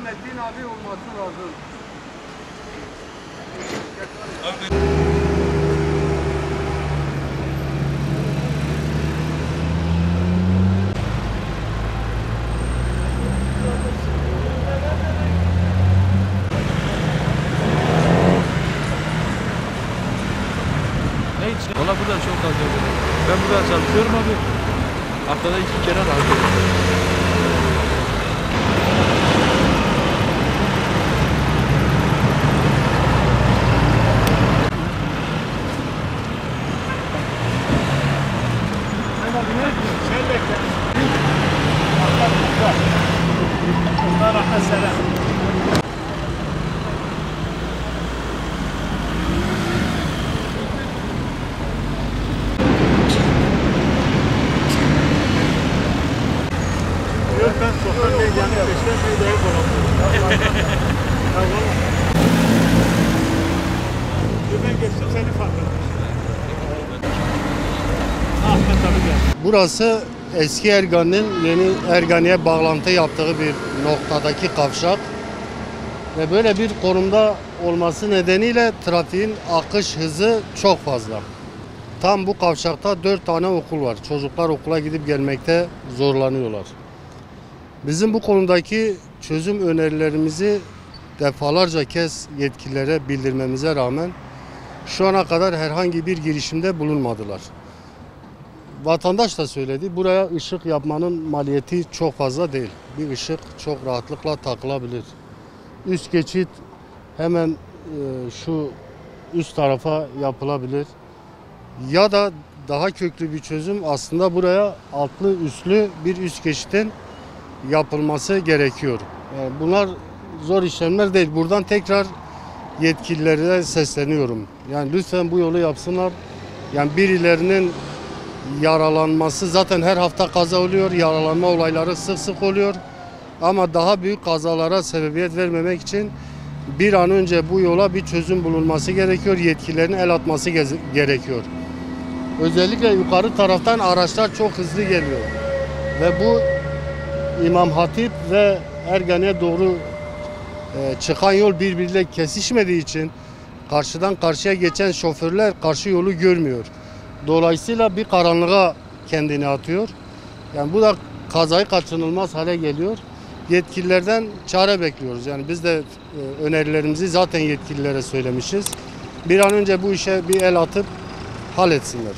Metin abi olması lazım. Ne için? Valla burada çok az yapıyorum. Ben burada çalışıyorum abi. Haftada 2 kere rahatıyorum. Ben sokak medyanı peşten medyayı kovalıyorum. Ben geçtim seni fark ettim. Burası eski Ergani'nin yeni Ergani'ye bağlantı yaptığı bir noktadaki kavşak. Ve böyle bir konumda olması nedeniyle trafiğin akış hızı çok fazla. Tam bu kavşakta 4 tane okul var. Çocuklar okula gidip gelmekte zorlanıyorlar. Bizim bu konudaki çözüm önerilerimizi defalarca kez yetkililere bildirmemize rağmen şu ana kadar herhangi bir girişimde bulunmadılar. Vatandaş da söyledi, buraya ışık yapmanın maliyeti çok fazla değil. Bir ışık çok rahatlıkla takılabilir. Üst geçit hemen şu üst tarafa yapılabilir. Ya da daha köklü bir çözüm aslında buraya altlı üstlü bir üst geçitin yapılması gerekiyor. Yani bunlar zor işlemler değil. Buradan tekrar yetkililere sesleniyorum. Yani lütfen bu yolu yapsınlar. Yani birilerinin yaralanması, zaten her hafta kaza oluyor. Yaralanma olayları sık sık oluyor. Ama daha büyük kazalara sebebiyet vermemek için bir an önce bu yola bir çözüm bulunması gerekiyor. Yetkililerin el atması gerekiyor. Özellikle yukarı taraftan araçlar çok hızlı geliyor. Ve bu İmam Hatip ve Ergani'ye doğru çıkan yol birbiriyle kesişmediği için karşıdan karşıya geçen şoförler karşı yolu görmüyor. Dolayısıyla bir karanlığa kendini atıyor. Yani bu da kazayı kaçınılmaz hale geliyor. Yetkililerden çare bekliyoruz. Yani biz de önerilerimizi zaten yetkililere söylemişiz. Bir an önce bu işe bir el atıp halletsinler.